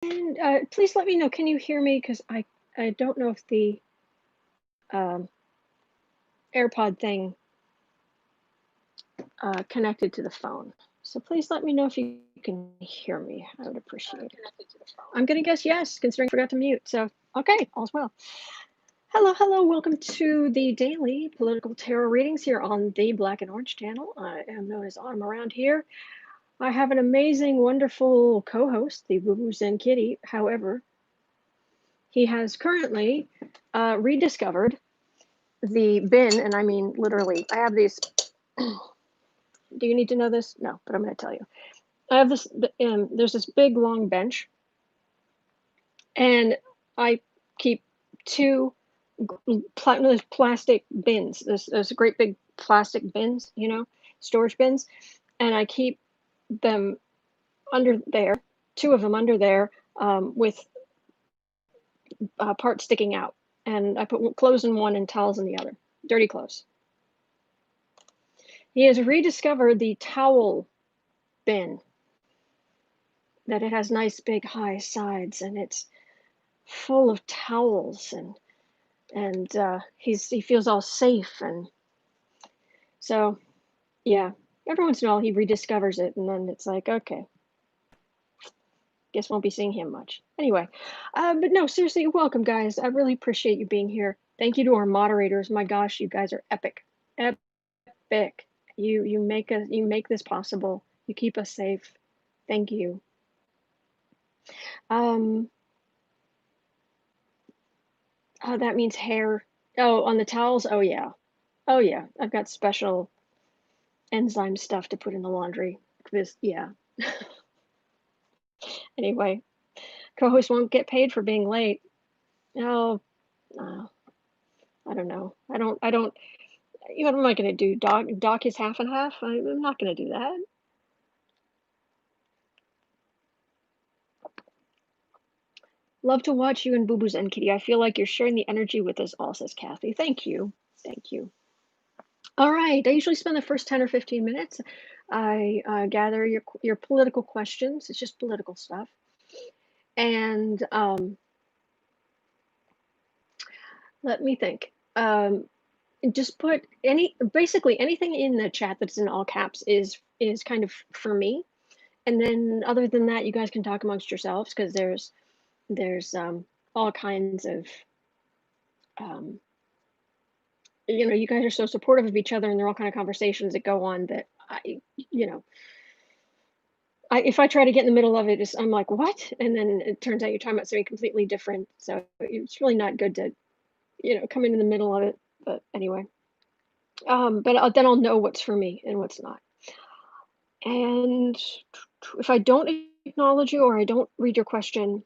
And please let me know, can you hear me? Because I don't know if the um, AirPod thing connected to the phone. So please let me know if you can hear me. I would appreciate it. I'm going to guess yes, considering I forgot to mute. So, okay, all's well. Hello, hello. Welcome to the daily political tarot readings here on the Black and Orange channel. I am known as Autumn around here. I have an amazing, wonderful co-host, the Boo Boo Zen Kitty. However, he has currently rediscovered the bin, and I mean literally. I have these. Do you need to know this? No, but I'm going to tell you. I have this. There's this big long bench, and I keep two plastic bins. There's great big plastic bins, storage bins, and I keep them under there. Two of them under there with parts sticking out, and I put clothes in one and towels in the other. Dirty clothes. He has rediscovered the towel bin. That it has nice big high sides, and it's full of towels, and he feels all safe, and so yeah. Every once in a while he rediscovers it, and then it's like, okay, guess won't be seeing him much anyway. But no, seriously, welcome guys. I really appreciate you being here. Thank you to our moderators. My gosh, you guys are epic. You make this possible. You keep us safe. Thank you. Oh, that means hair. Oh, on the towels. Oh yeah. I've got special enzyme stuff to put in the laundry because yeah. Anyway, co-host won't get paid for being late. Oh, I don't know. I don't. What am I going to do? Dock his half and half? I'm not going to do that. Love to watch you and Boo Boo's and Kitty. I feel like you're sharing the energy with us all, says Kathy. Thank you. Thank you. All right. I usually spend the first 10 or 15 minutes. I gather your political questions. It's just political stuff. And let me think. Just put basically anything in the chat that's in all caps is kind of for me. And then other than that, you guys can talk amongst yourselves because there's all kinds of you guys are so supportive of each other, and there are all kind of conversations that go on that if I try to get in the middle of it, I'm like, what? And then it turns out you're talking about something completely different. So it's really not good to come into the middle of it. But anyway, but then I'll know what's for me and what's not. And if I don't acknowledge you, or I don't read your question,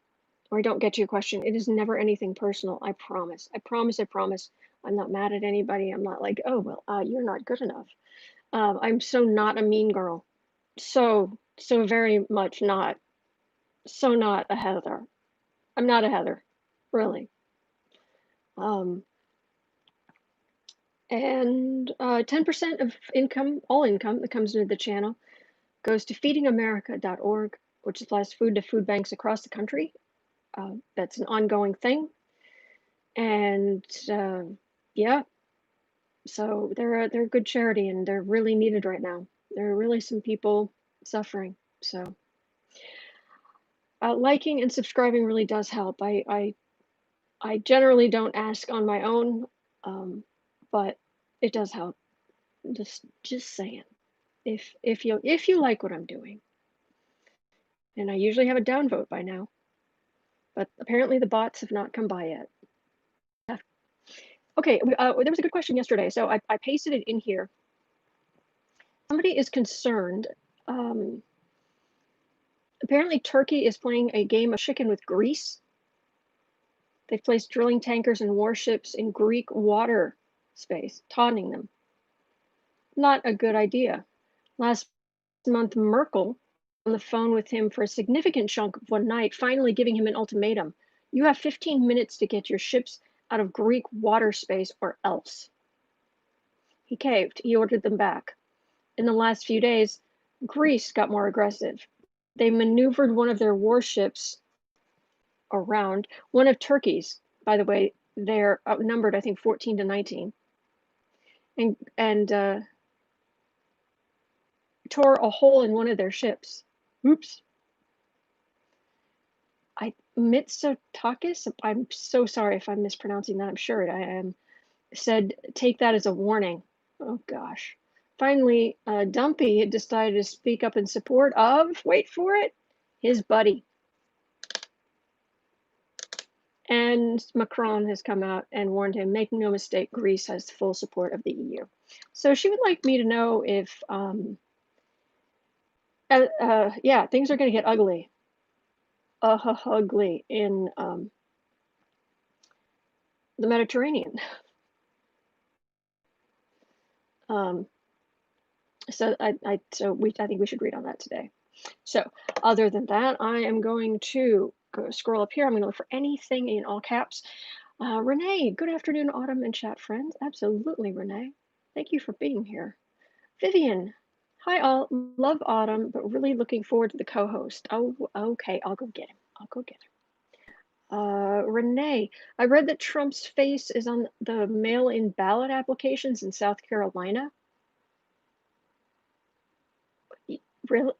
or I don't get to your question, it is never anything personal. I promise. I promise. I promise. I'm not mad at anybody. I'm not like, oh, well, you're not good enough. I'm so not a mean girl. So very much not. So not a Heather. I'm not a Heather, really. And 10% of income, all income that comes into the channel, goes to feedingamerica.org, which supplies food to food banks across the country. That's an ongoing thing. And yeah, so they're a good charity, and they're really needed right now. There are really some people suffering. So liking and subscribing really does help. I generally don't ask on my own, but it does help. Just saying. If you like what I'm doing. And I usually have a downvote by now, but apparently the bots have not come by yet. Okay, there was a good question yesterday, so I pasted it in here. Somebody is concerned. Apparently Turkey is playing a game of chicken with Greece. They've placed drilling tankers and warships in Greek water space, taunting them. Not a good idea. Last month, Merkel on the phone with him for a significant chunk of one night, finally giving him an ultimatum. You have 15 minutes to get your ships out of Greek water space or else. He caved. He ordered them back. In the last few days, Greece got more aggressive. They maneuvered one of their warships around. One of Turkey's, by the way, they're outnumbered, I think 14-19, and tore a hole in one of their ships. Oops. Mitsotakis, I'm so sorry if I'm mispronouncing that. I'm sure I am. Said, take that as a warning. Oh gosh. Finally, Dumpy decided to speak up in support of, wait for it, his buddy. And Macron has come out and warned him, make no mistake, Greece has full support of the EU. So she would like me to know if, yeah, things are going to get ugly. Ugly in the Mediterranean. So I think we should read on that today. So other than that, I am going to go scroll up here. I'm going to look for anything in all caps. Renee, good afternoon, Autumn and chat friends. Absolutely, Renee. Thank you for being here. Vivian, hi all. Love Autumn, but really looking forward to the co-host. Oh, okay. I'll go get him. Renee, I read that Trump's face is on the mail-in ballot applications in South Carolina. Really?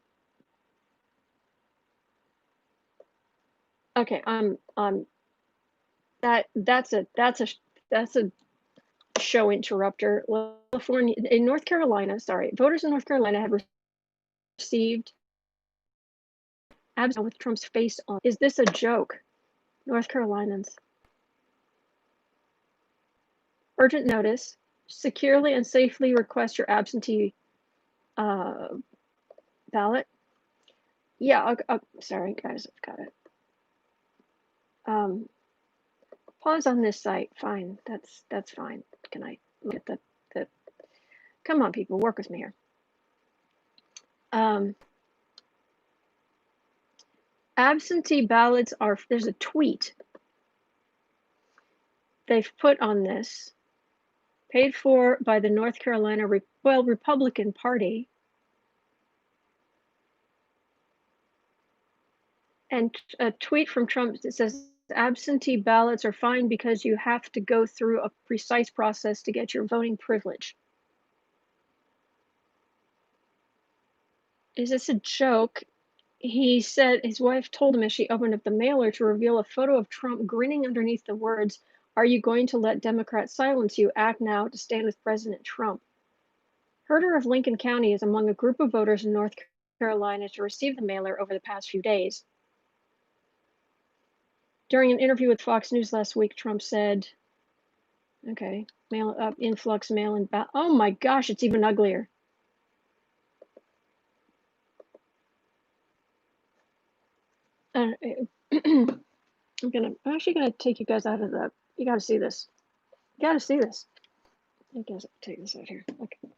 Okay, that's a show interrupter. California, in North Carolina, sorry, voters in North Carolina have received abs with Trump's face on. Is this a joke? North Carolinians. Urgent notice. Securely and safely request your absentee ballot. Yeah, sorry guys, I've got it. Pause on this site. Fine, that's fine. Can I look at the? Come on, people, work with me here. Absentee ballots are. There's a tweet they've put on this, paid for by the North Carolina Republican Party, and a tweet from Trump that says absentee ballots are fine because you have to go through a precise process to get your voting privilege. Is this a joke? He said his wife told him as she opened up the mailer to reveal a photo of Trump grinning underneath the words, "Are you going to let Democrats silence you? Act now to stand with President Trump." Herder of Lincoln County is among a group of voters in North Carolina to receive the mailer over the past few days. During an interview with Fox News last week, Trump said, okay, mail up influx mail-in oh my gosh, it's even uglier. I'm actually gonna take you guys out of the. You gotta see this. You gotta see this. I guess I'll take this out here. Okay.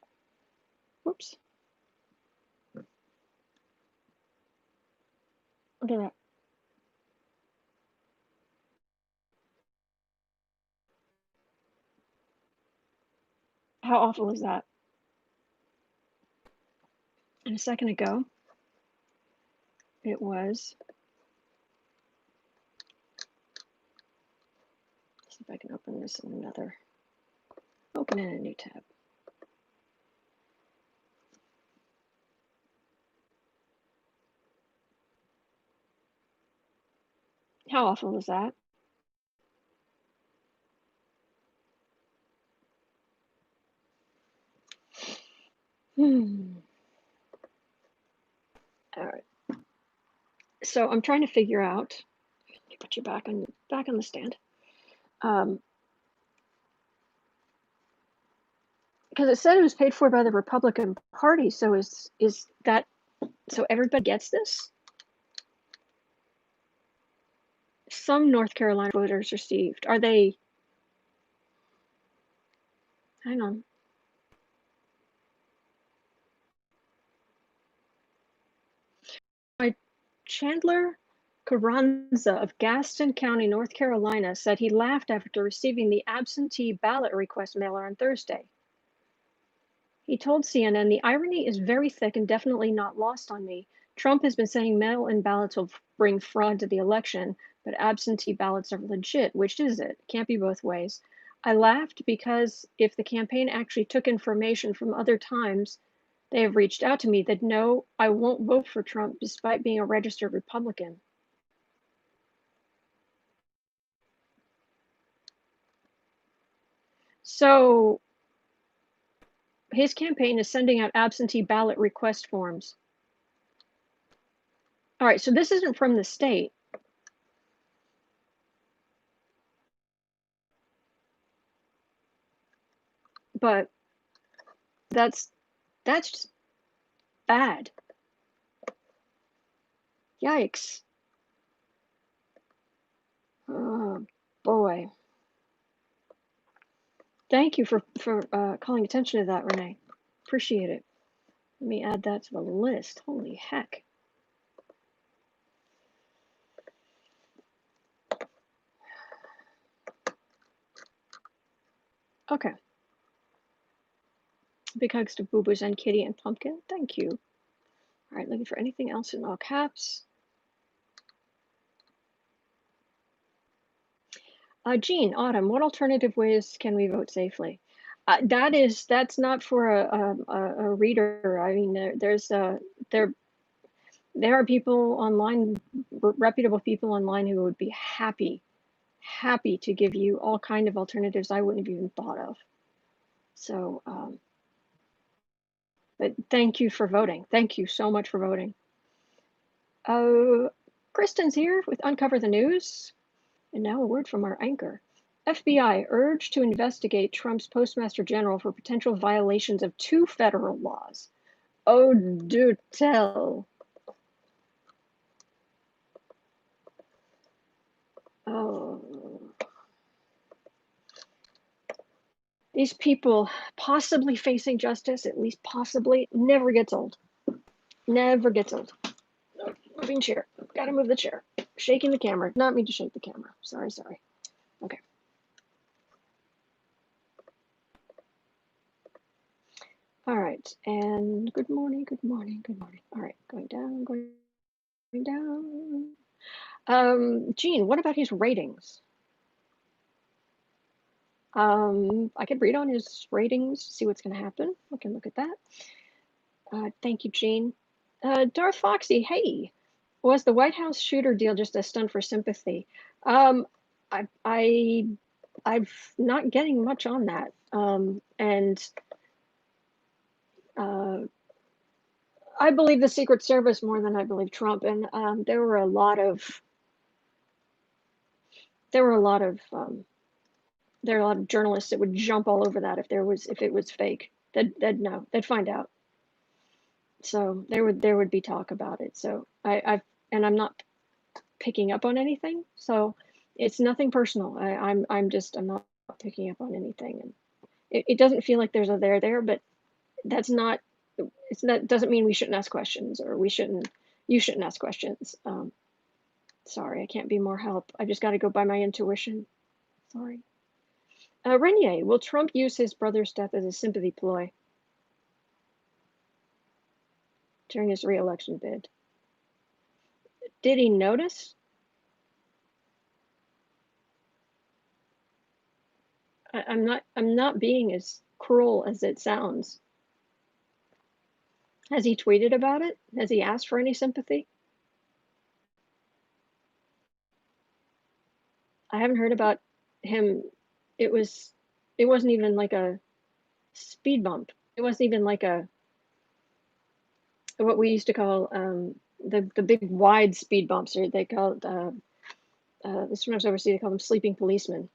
Whoops. Look at that. How awful is that? And a second ago, it was. Let's see if I can open this in another. Open in a new tab. How awful is that? All right. So I'm trying to figure out. Let me put you back on the stand. Because it said it was paid for by the Republican Party. So is that so everybody gets this? Some North Carolina voters received. Are they? Hang on. Chandler Carranza of Gaston County, North Carolina, said he laughed after receiving the absentee ballot request mailer on Thursday. He told CNN, "The irony is very thick and definitely not lost on me. Trump has been saying mail-in ballots will bring fraud to the election. but absentee ballots are legit. Which is it? Can't be both ways. I laughed because if the campaign actually took information from other times, they have reached out to me that no, I won't vote for Trump despite being a registered Republican. So his campaign is sending out absentee ballot request forms. All right, so this isn't from the state. But that's just bad. Yikes. Oh boy. Thank you for calling attention to that, Renee. Appreciate it. Let me add that to the list. Holy heck. Okay. Big hugs to Boo Boos and Kitty and Pumpkin. Thank you. All right, looking for anything else in all caps. Jean, Autumn, what alternative ways can we vote safely? That's not for a reader. I mean, there are people online, reputable people online who would be happy to give you all kind of alternatives I wouldn't have even thought of. So, but thank you for voting. Thank you so much for voting. Kristen's here with Uncover the News. And now a word from our anchor. FBI urged to investigate Trump's Postmaster General for potential violations of 2 federal laws. Oh, do tell. Oh. These people possibly facing justice, at least possibly, never gets old. Never gets old. Oh, moving chair. Gotta move the chair. Shaking the camera. Not mean to shake the camera. Sorry. Okay. All right. And good morning. All right. Going down. Gene, what about his ratings? I could read on his ratings, see what's going to happen. We can look at that. Thank you, Gene. Darth Foxy, hey, was the White House shooter deal just a stunt for sympathy? I'm not getting much on that. And I believe the Secret Service more than I believe Trump. And there were a lot of journalists that would jump all over that if it was fake. They'd know. They'd find out. So there would be talk about it. So I'm not picking up on anything. So it's nothing personal. I'm not picking up on anything, and it doesn't feel like there's a there, but that's not. That doesn't mean we shouldn't ask questions, or you shouldn't ask questions. Sorry, I can't be more help. I just got to go by my intuition. Sorry. Renier, will Trump use his brother's death as a sympathy ploy during his re-election bid? Did he notice? I'm not being as cruel as it sounds. Has he tweeted about it? Has he asked for any sympathy? I haven't heard about him. It wasn't even like a speed bump. It wasn't even like what we used to call the big wide speed bumps, or they call the sometimes overseas they call them sleeping policemen.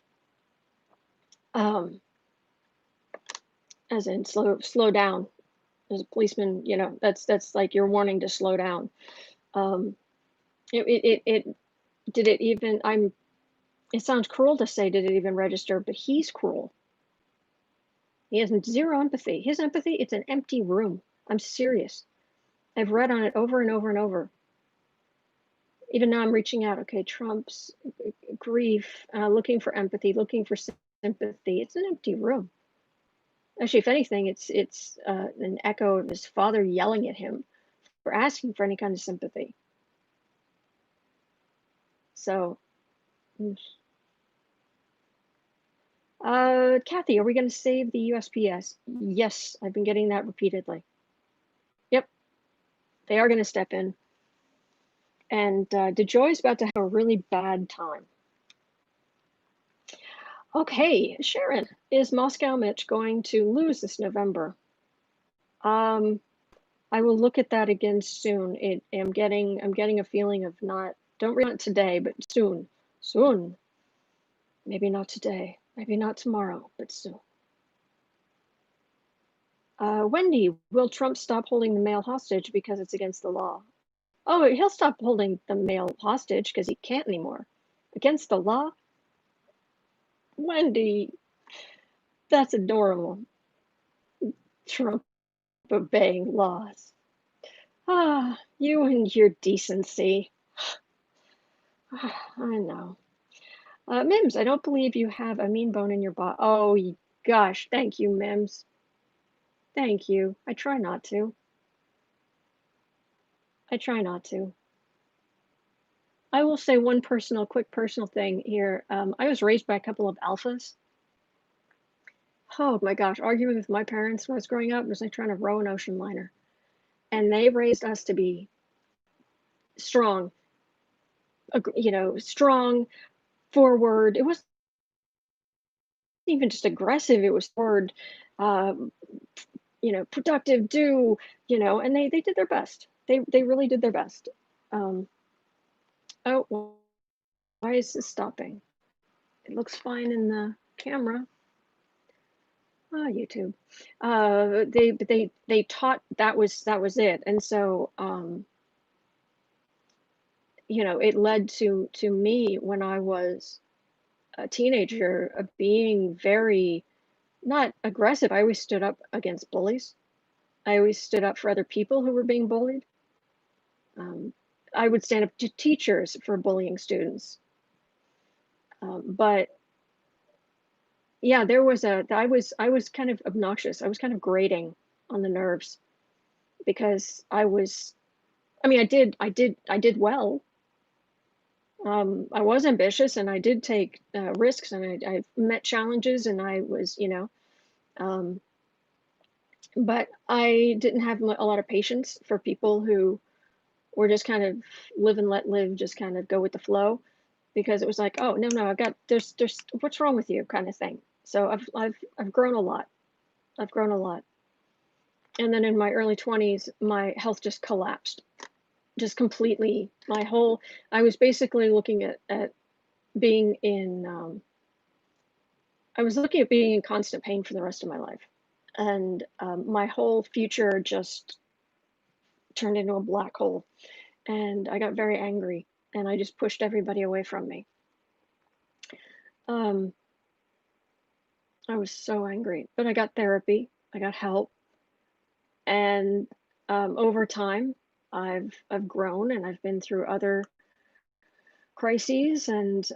As in slow down. As a policeman, that's like your warning to slow down. It did it even. It sounds cruel to say did it even register, but he's cruel. He has zero empathy. His empathy, it's an empty room. I'm serious. I've read on it over and over and over. Even now I'm reaching out. Okay, Trump's grief, looking for empathy, looking for sympathy. It's an empty room. Actually, if anything, it's an echo of his father yelling at him for asking for any kind of sympathy. So Mm. Kathy, are we going to save the USPS? Yes, I've been getting that repeatedly. Yep, they are going to step in. And DeJoy is about to have a really bad time. Okay, Sharon, is Moscow Mitch going to lose this November? Um, I will look at that again soon. I'm getting a feeling of not, don't read it today, but soon. Soon. Maybe not today, maybe not tomorrow, but soon. Wendy, will Trump stop holding the mail hostage because it's against the law? Oh, he'll stop holding the mail hostage because he can't anymore. Against the law? Wendy, that's adorable. Trump obeying laws. Ah, you and your decency. I know. Mims, I don't believe you have a mean bone in your body. Oh, gosh, thank you, Mims. Thank you. I try not to. I try not to. I will say one quick personal thing here. I was raised by a couple of alphas. Oh my gosh, arguing with my parents when I was growing up was like trying to row an ocean liner. And they raised us to be strong, strong, forward. It wasn't even just aggressive, it was forward, um, productive, and they did their best. They really did their best. Um, oh, why is this stopping? It looks fine in the camera. Ah, YouTube. They taught that was it, and so it led to me when I was a teenager of being very not aggressive. I always stood up against bullies. I always stood up for other people who were being bullied. Um, I would stand up to teachers for bullying students. But yeah, I was kind of obnoxious. I was kind of grating on the nerves because I mean, I did well. I was ambitious and I did take risks and I met challenges and I was, um, but I didn't have a lot of patience for people who were just kind of live and let live, just kind of go with the flow, because it was like, oh no, I got there's what's wrong with you kind of thing. So I've grown a lot. I've grown a lot. And then in my early 20s, my health just collapsed, just completely. I was basically looking at being in I was looking at being in constant pain for the rest of my life. And my whole future just turned into a black hole. And I got very angry and I just pushed everybody away from me. Um, I was so angry, but I got therapy, I got help, and over time, I've grown and I've been through other crises, and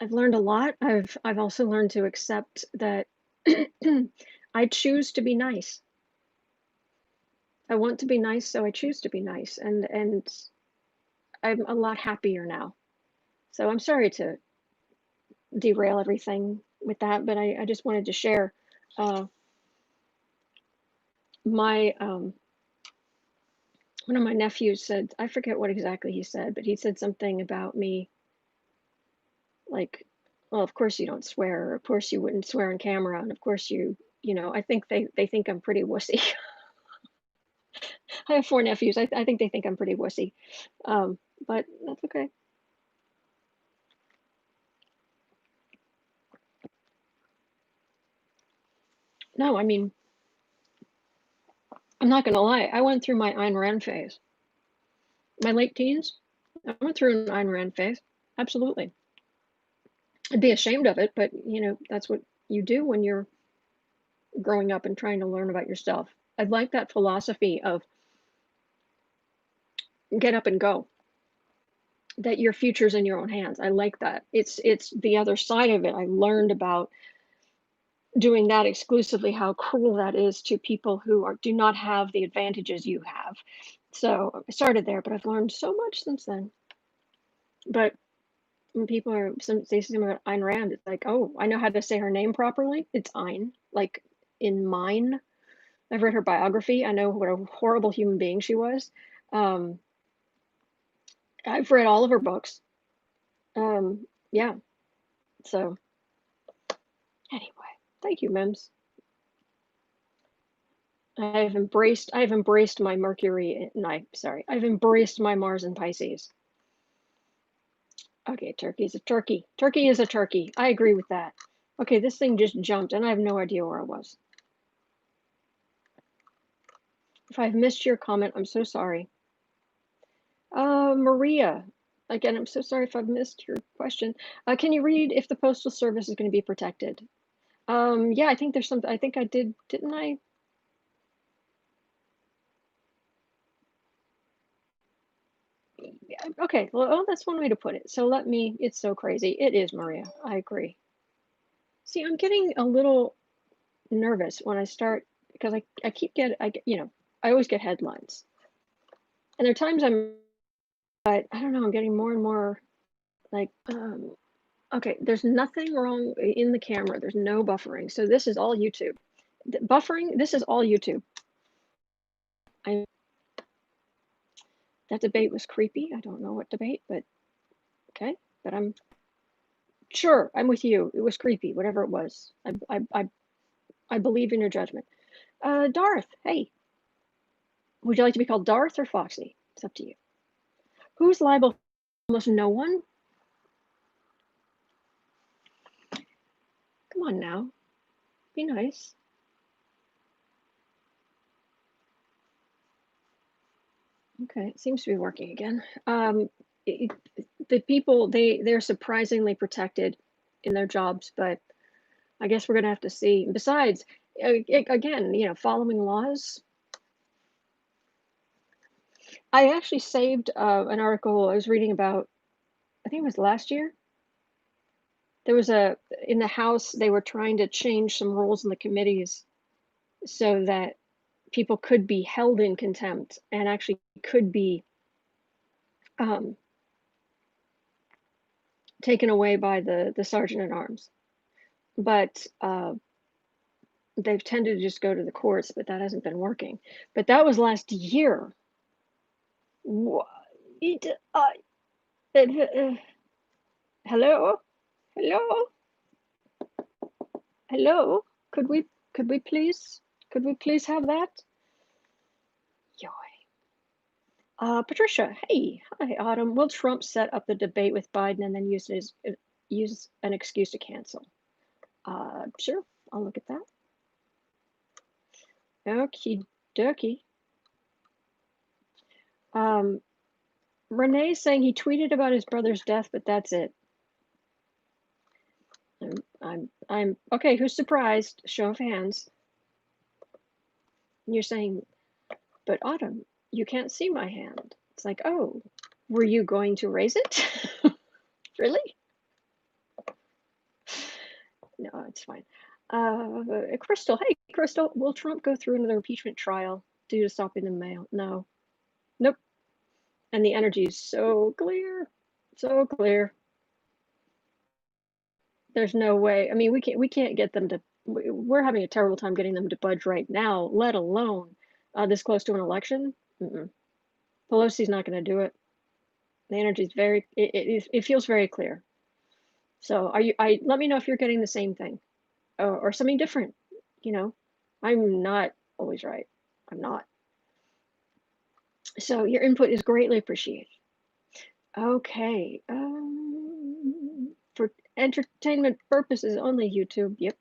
I've learned a lot. I've also learned to accept that I choose to be nice. I want to be nice, so I choose to be nice, and I'm a lot happier now. So I'm sorry to derail everything with that, but I just wanted to share. Uh, my One of my nephews said, I forget what exactly he said, but he said something about me like, well, of course you don't swear, or of course you wouldn't swear on camera, and of course I think they think I'm pretty wussy. I have four nephews. I think they think I'm pretty wussy, but that's okay. No, I mean, I'm not gonna lie. I went through my Ayn Rand phase, my late teens. I went through an Ayn Rand phase. Absolutely. I'd be ashamed of it, but that's what you do when you're growing up and trying to learn about yourself. I like that philosophy of get up and go, that your future's in your own hands. I like that. It's the other side of it. I learned about doing that exclusively, how cruel that is to people who do not have the advantages you have. So I started there, but I've learned so much since then. But when people are say something about Ayn Rand, it's like, oh, I know how to say her name properly. It's Ayn, like in mine. I've read her biography. I know what a horrible human being she was. Um, I've read all of her books. Yeah. So anyway, thank you, Mims. I've embraced my Mercury. No, sorry. I've embraced my Mars and Pisces. Okay, turkey is a turkey. Turkey is a turkey. I agree with that. Okay, this thing just jumped and I have no idea where I was. If I've missed your comment, I'm so sorry. Maria, again, I'm so sorry if I've missed your question. Can you read if the Postal Service is going to be protected? Yeah, I think there's some, I think I did, didn't I? Yeah, okay, well, oh, that's one way to put it. So let me, it's so crazy. It is, Maria. I agree. See, I'm getting a little nervous when I start because I keep I always get headlines. And there are times but I don't know, I'm getting more and more like, okay, there's nothing wrong in the camera. There's no buffering. So this is all YouTube. Buffering, this is all YouTube. I That debate was creepy. I don't know what debate, but okay. But I'm sure I'm with you. It was creepy, whatever it was. I believe in your judgment. Darth, hey, would you like to be called Darth or Foxy? It's up to you. Who's liable? Almost no one. Come on now, be nice. Okay, it seems to be working again. The people they're surprisingly protected in their jobs, but I guess we're gonna have to see. Besides, again, following laws. I actually saved an article I was reading about. I think it was last year. There was in the House they were trying to change some rules in the committees so that people could be held in contempt and actually could be um, taken away by the sergeant at arms. But they've tended to just go to the courts, but that hasn't been working. But that was last year. What? Hello, hello, hello. Could we please have that? Yoy. Patricia, hey, hi, Autumn. Will Trump set up the debate with Biden and then use an excuse to cancel? Sure, I'll look at that. Okie dokie. Renee's saying he tweeted about his brother's death, but that's it. I'm okay. Who's surprised? Show of hands. And you're saying, but Autumn, you can't see my hand. It's like, oh, were you going to raise it? Really? No, it's fine. Crystal, hey, Crystal, will Trump go through another impeachment trial due to stopping the mail? No. Nope. And the energy is so clear. So clear. There's no way. I mean, we can't get them to we're having a terrible time getting them to budge right now, let alone this close to an election. Mm-mm. Pelosi's not going to do it. The energy is it feels very clear. So let me know if you're getting the same thing or something different. You know, I'm not always right. I'm not. So your input is greatly appreciated. Okay. For entertainment purposes only, YouTube. Yep.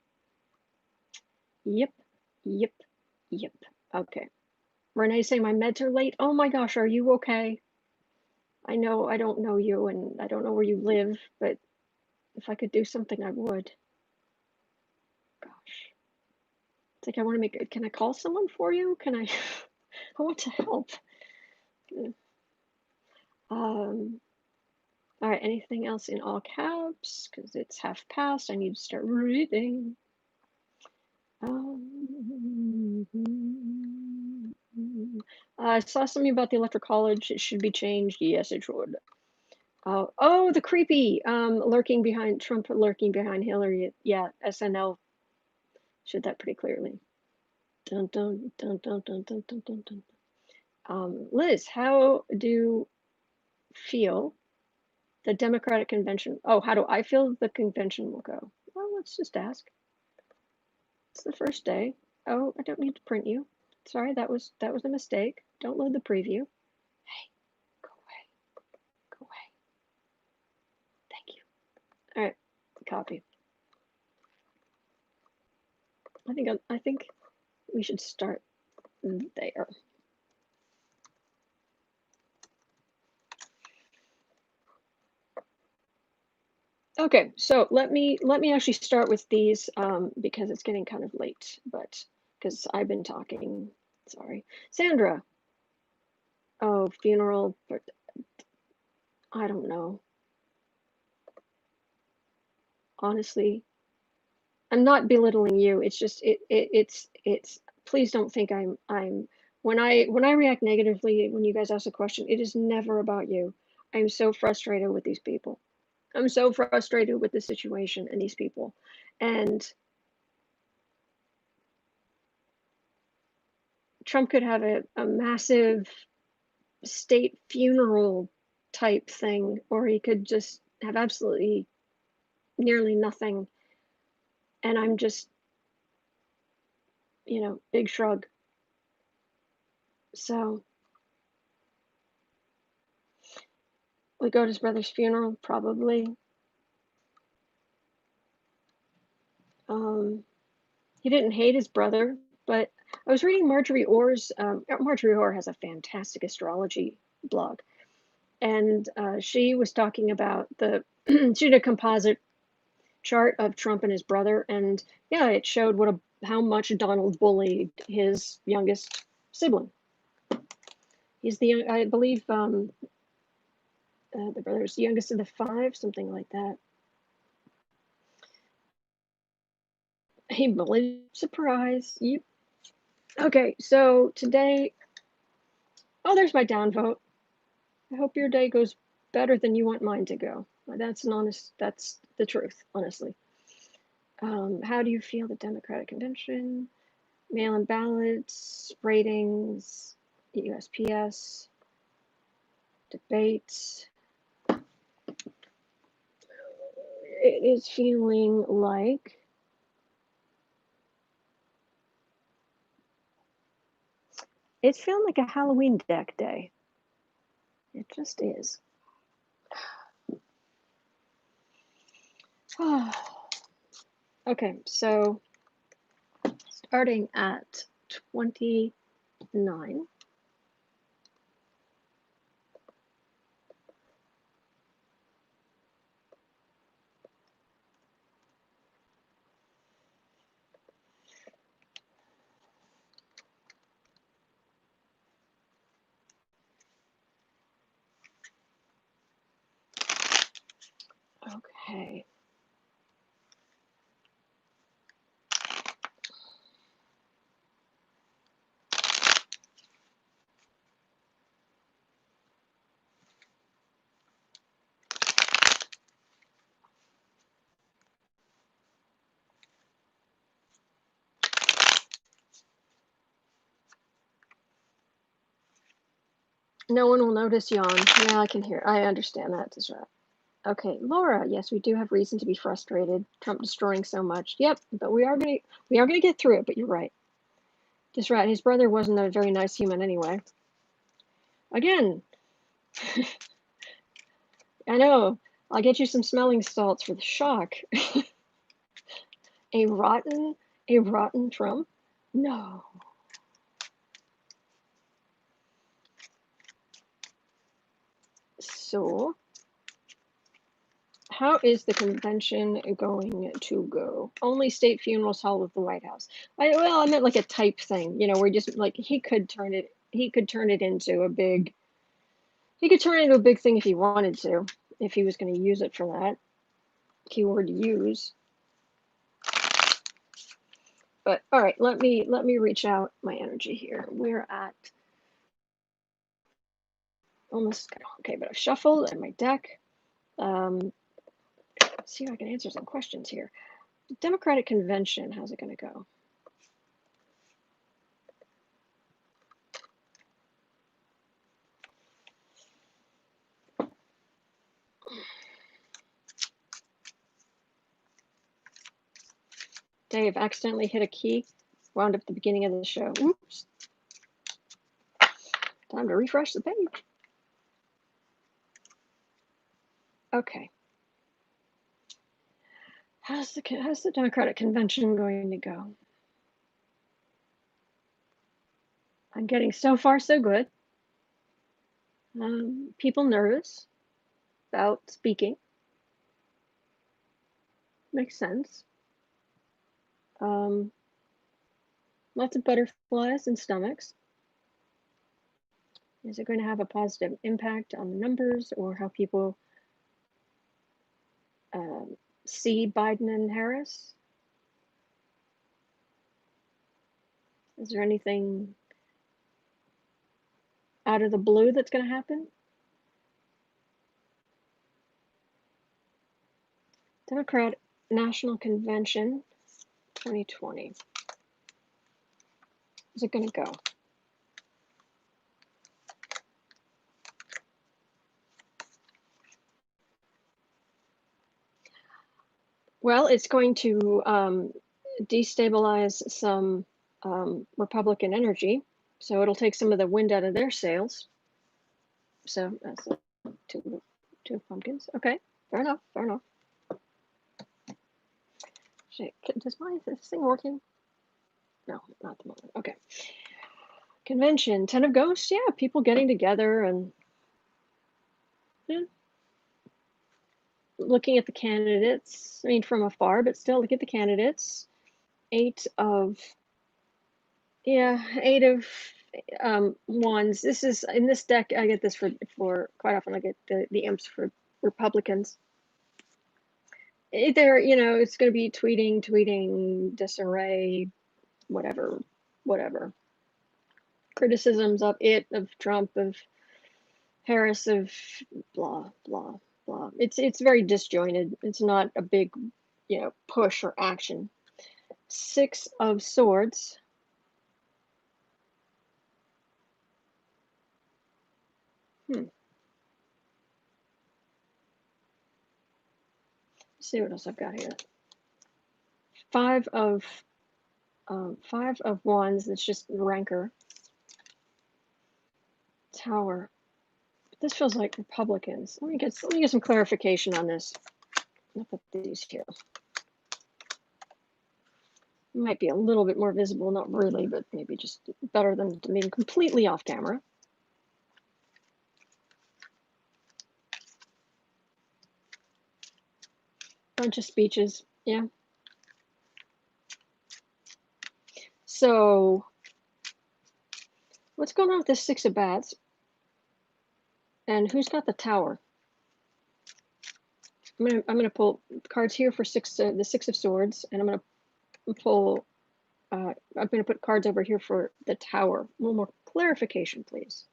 Yep. Yep. Yep. Okay. Renee saying my meds are late. Oh my gosh, are you okay? I know I don't know you and I don't know where you live, but if I could do something, I would. Gosh. It's like I want to can I call someone for you? Can I? I want to help. All right, anything else in all caps? Because it's half past. I need to start reading. I saw something about the electoral college. It should be changed. Yes, it should. Oh, the creepy, lurking behind Trump, lurking behind Hillary. Yeah, SNL showed that pretty clearly. Dun dun dun dun dun dun dun dun dun. Liz, how do you feel the Democratic convention? Oh, how do I feel the convention will go? Well, let's just ask. It's the first day. Oh, I don't need to print you. Sorry, that was a mistake. Don't load the preview. Hey, go away. Go away. Thank you. All right, copy. I think we should start there. Okay, so let me actually start with these because it's getting kind of late, but because I've been talking. Sorry, Sandra. Oh, funeral, but I don't know. Honestly, I'm not belittling you. It's just it's. Please don't think I'm when I react negatively when you guys ask a question. It is never about you. I'm so frustrated with these people. I'm so frustrated with the situation and these people, and Trump could have a massive state funeral type thing, or he could just have absolutely nearly nothing. And I'm just, big shrug. So we go to his brother's funeral, probably. He didn't hate his brother, but I was reading Marjorie Orr's. Marjorie Orr has a fantastic astrology blog, and she was talking about she did a composite chart of Trump and his brother, and yeah, it showed how much Donald bullied his youngest sibling. He's I believe, the brother's the youngest of the five, something like that. He bullied, surprise. You okay? So today, oh, there's my downvote. I hope your day goes better than you want mine to go. That's the truth, honestly. How do you feel the Democratic convention? Mail-in ballots, ratings, USPS, debates. It is feeling like a Halloween deck day. It just is. Okay, so starting at 29. Okay. No one will notice yawn. Yeah, I can hear. I understand that, DeJoy. Okay, Laura. Yes, we do have reason to be frustrated. Trump destroying so much. Yep, but we are gonna get through it. But you're right. Just right. His brother wasn't a very nice human anyway. Again, I know. I'll get you some smelling salts for the shock. a rotten Trump? No. So, how is the convention going to go? Only state funerals held at the White House. I meant like a type thing, where just like he could turn it into a big. He could turn it into a big thing if he wanted to, if he was going to use it for that. Keyword use. But all right, let me reach out my energy here. We're at almost okay, but I've shuffled and my deck. Let's see if I can answer some questions here. Democratic convention, how's it going to go? Dave accidentally hit a key, wound up at the beginning of the show. Oops. Time to refresh the page. Okay. How's the Democratic convention going to go? I'm getting so far so good. People nervous about speaking. Makes sense. Lots of butterflies and stomachs. Is it going to have a positive impact on the numbers or how people see Biden and Harris? Is there anything out of the blue that's going to happen? Democrat National Convention 2020. Is it going to go? Well, it's going to destabilize some Republican energy, so it'll take some of the wind out of their sails. So that's two pumpkins. Okay, fair enough. Fair enough. Shit, is this thing working? No, not the moment. Okay. Convention, 10 of Ghosts. Yeah, people getting together and looking at the candidates. I mean, from afar, but still look at the candidates. 8 of wands. This is in this deck. I get this for quite often. I get the imps for Republicans. Either it's going to be tweeting, disarray, whatever. Criticisms of Trump, of Harris, of blah blah blah. It's very disjointed. It's not a big push or action. 6 of Swords. Let's see what else I've got here. 5 of Wands. That's just rancor. Tower. This feels like Republicans. Let me get some clarification on this. I'll put these here. It might be a little bit more visible, not really, but maybe just better than being completely off camera. Bunch of speeches, yeah. So, what's going on with this 6 of Bats? And who's got the Tower? I'm gonna pull cards here for the 6 of Swords, and I'm gonna pull. I'm gonna put cards over here for the Tower. A little more clarification, please.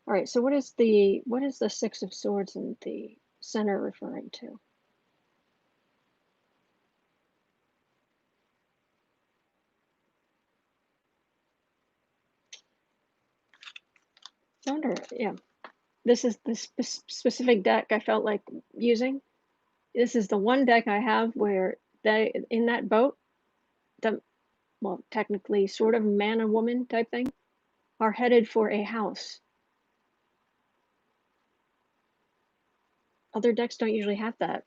All right. So what is the 6 of Swords in the center referring to? I wonder. Yeah. This is the specific deck I felt like using. This is the one deck I have where they, in that boat, well, technically sort of man and woman type thing, are headed for a house. Other decks don't usually have that.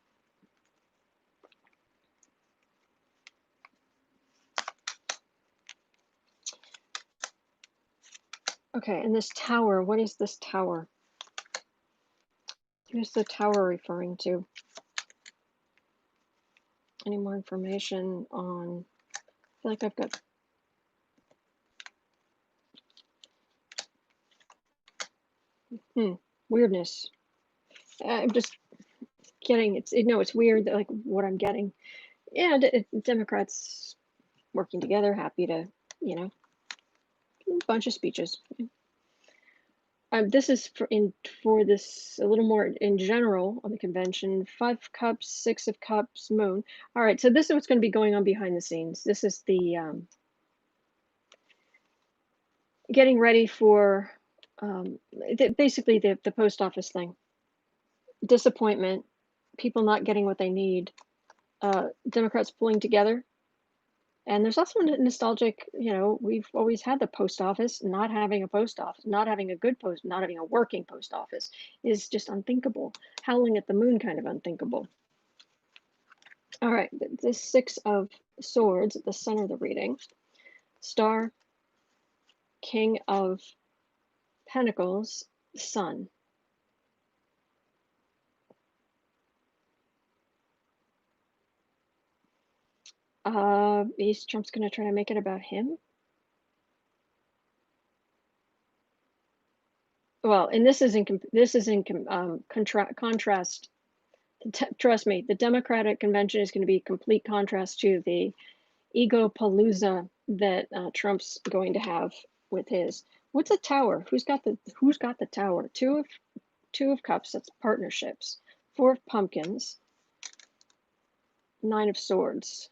Okay, and this Tower, what is this Tower? Who's the Tower referring to? Any more information on? I feel like I've got. Weirdness. I'm just getting it's weird that like what I'm getting. Yeah, Democrats working together, happy to a bunch of speeches. This is for this a little more in general on the convention. 5 of Cups, 6 of Cups, Moon. All right, so this is what's going to be going on behind the scenes. This is the getting ready for basically the post office thing. Disappointment, people not getting what they need, Democrats pulling together. And there's also a nostalgic, we've always had the post office. Not having a post office, not having a good post, not having a working post office is just unthinkable. Howling at the moon kind of unthinkable. All right, the 6 of Swords at the center of the reading. Star, King of Pentacles, Sun. Trump's going to try to make it about him. Well, and this is in contrast. Trust me, the Democratic convention is going to be complete contrast to the ego palooza that Trump's going to have with his. What's a tower? Who's got the tower? Two of Cups. That's partnerships. 4 of Pumpkins. 9 of Swords.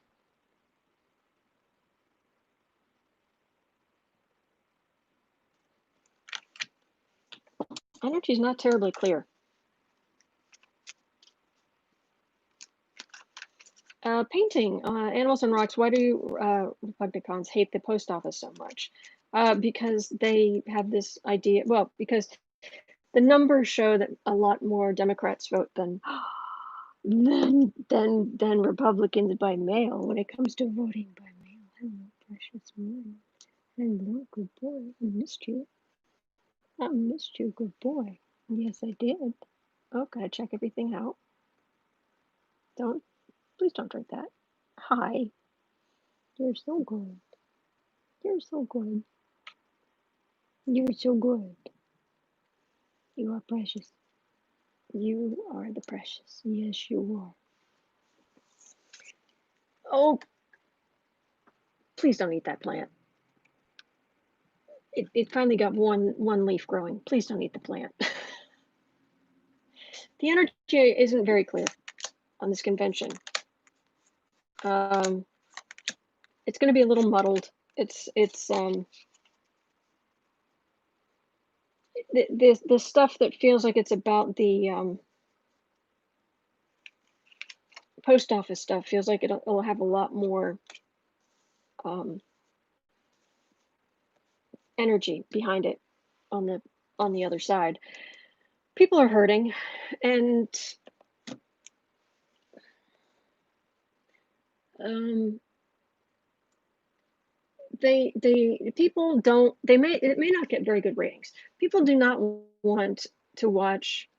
Energy's not terribly clear. Painting, Animals and Rocks. Why do Republicans hate the post office so much? Because they have this idea, well, because the numbers show that a lot more Democrats vote than Republicans by mail when it comes to voting by mail. Hello, precious one. Hello, good boy. I missed you. I missed you, good boy. Yes, I did. Oh, gotta check everything out. Please don't drink that. Hi. You're so good. You're so good. You're so good. You are precious. You are the precious. Yes, you are. Oh, please don't eat that plant. It finally got one leaf growing. Please don't eat the plant. The energy isn't very clear on this convention. It's going to be a little muddled. The stuff that feels like it's about the post office stuff feels like it'll have a lot more energy behind it on the other side. People are hurting, and it may not get very good ratings. People do not want to watch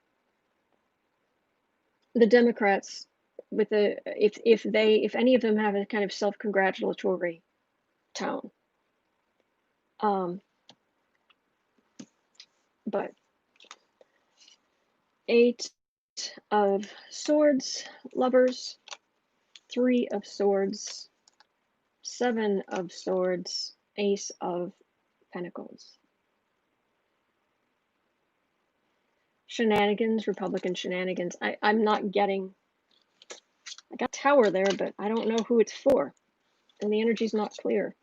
the Democrats with if any of them have a kind of self-congratulatory tone. But 8 of Swords, Lovers, 3 of Swords, 7 of Swords, Ace of Pentacles. Shenanigans, Republican shenanigans. I'm not getting. I got Tower there, but I don't know who it's for, and the energy's not clear.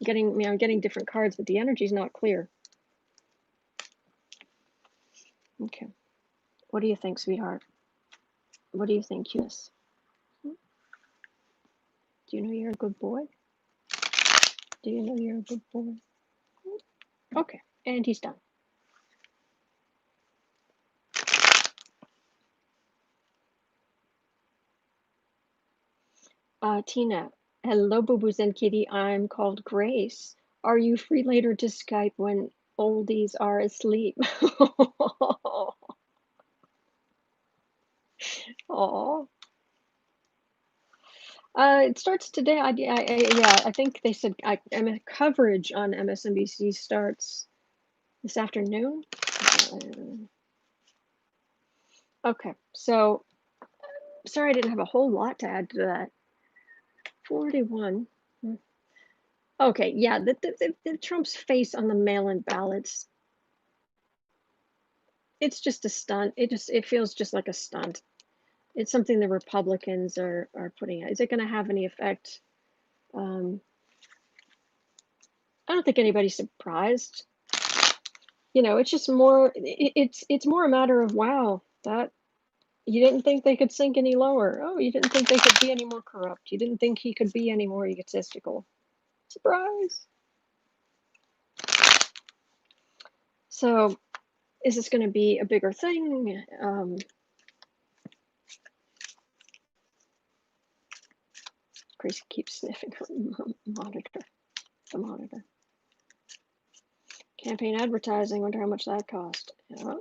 I'm getting different cards, but the energy's not clear. Okay. What do you think, sweetheart? What do you think, Hughes? Do you know you're a good boy? Do you know you're a good boy? Okay, and he's done. Tina, hello, boo-boos and kitty. I'm called Grace. Are you free later to Skype when oldies are asleep? Aw. It starts today. I think they said coverage on MSNBC starts this afternoon. Okay, so sorry I didn't have a whole lot to add to that. 41. Okay, yeah, the Trump's face on the mail-in ballots it's just a stunt. It feels just like a stunt. It's something the Republicans are putting out. Is it going to have any effect? I don't think anybody's surprised. You know, it's just more. It's more a matter of, wow, that you didn't think they could sink any lower. Oh, you didn't think they could be any more corrupt. You didn't think he could be any more egotistical. Surprise. So, is this going to be a bigger thing? Gracie keeps sniffing her monitor. The monitor. Campaign advertising. Wonder how much that cost. Yeah.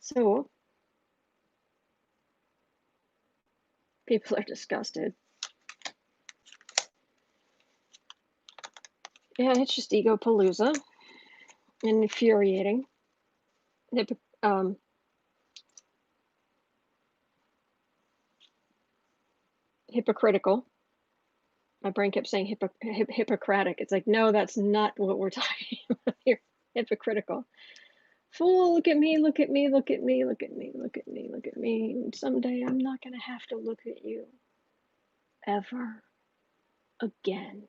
So, people are disgusted. Yeah, it's just ego palooza. Infuriating. Hypocritical. My brain kept saying Hippocratic. It's like, no, that's not what we're talking about here. Hypocritical. Fool, look at me, look at me, look at me, look at me, look at me, look at me. Someday I'm not going to have to look at you ever again.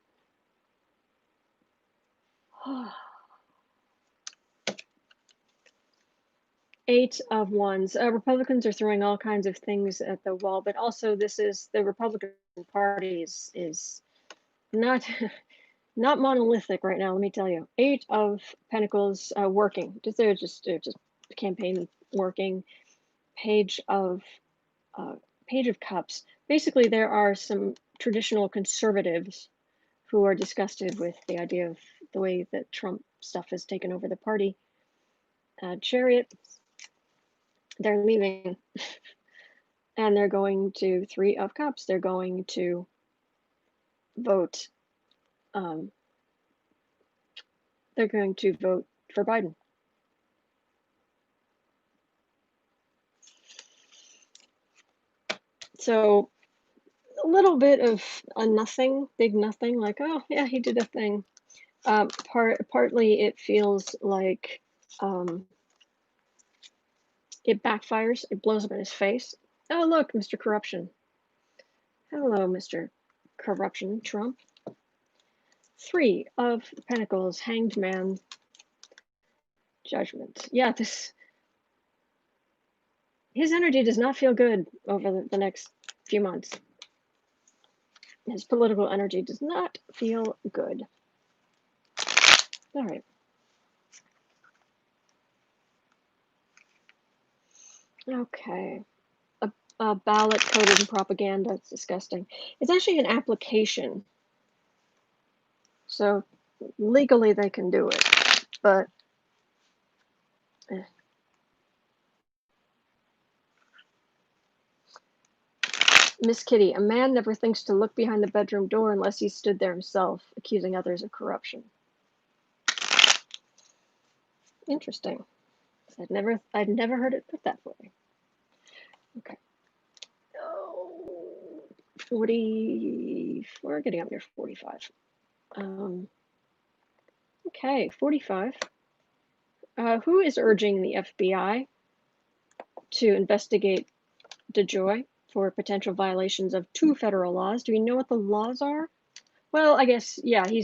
8 of wands. Republicans are throwing all kinds of things at the wall, but also this is the Republican Party is not not monolithic right now. Let me tell you. 8 of Pentacles working. They're just campaign working. Page of Cups. Basically, there are some traditional conservatives who are disgusted with the idea of the way that Trump stuff has taken over the party. Chariot. They're leaving. And they're going to 3 of Cups. They're going to vote. They're going to vote for Biden. So a little bit of a nothing, big nothing, like, oh yeah, he did a thing. Partly it feels like it backfires. It blows up in his face. Oh look, Mr. Corruption. Hello, Mr. Corruption, Trump. 3 of Pentacles, Hanged Man, Judgment. Yeah, his energy does not feel good over the next few months. His political energy does not feel good. All right. Okay. A ballot coded in propaganda. It's disgusting. It's actually an application. So legally they can do it. But Miss Kitty, a man never thinks to look behind the bedroom door unless he stood there himself, accusing others of corruption. Interesting. I'd never heard it put that way. Okay. Oh, 40. We're getting up near 45. Okay, 45. Who is urging the FBI to investigate DeJoy for potential violations of 2 federal laws? Do we know what the laws are? Well, I guess, yeah, the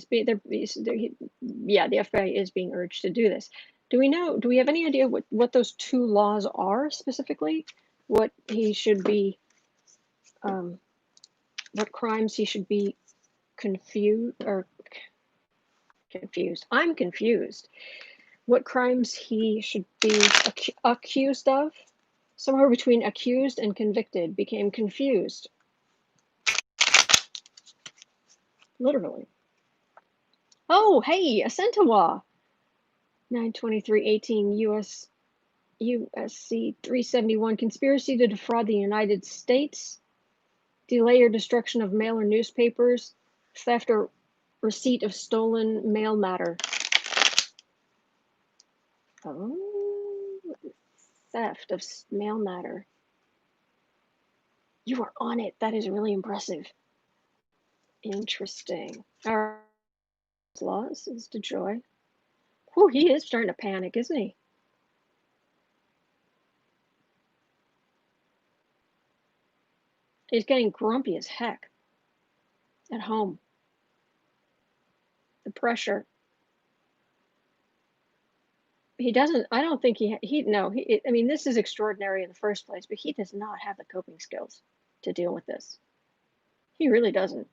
FBI is being urged to do this. Do we have any idea what those 2 laws are specifically? What he should be, what crimes he should be confused. I'm confused. What crimes he should be accused of? Somewhere between accused and convicted. Became confused. Literally. Oh, hey, a Centaur. 92318 USC 371. Conspiracy to defraud the United States. Delay or destruction of mail or newspapers. Theft or receipt of stolen mail matter. Oh, theft of mail matter. You are on it. That is really impressive. Interesting. All right. Laws is DeJoy. Whew, he is starting to panic, isn't he? He's getting grumpy as heck at home. The pressure. He doesn't, I don't think I mean, this is extraordinary in the first place, but he does not have the coping skills to deal with this. He really doesn't.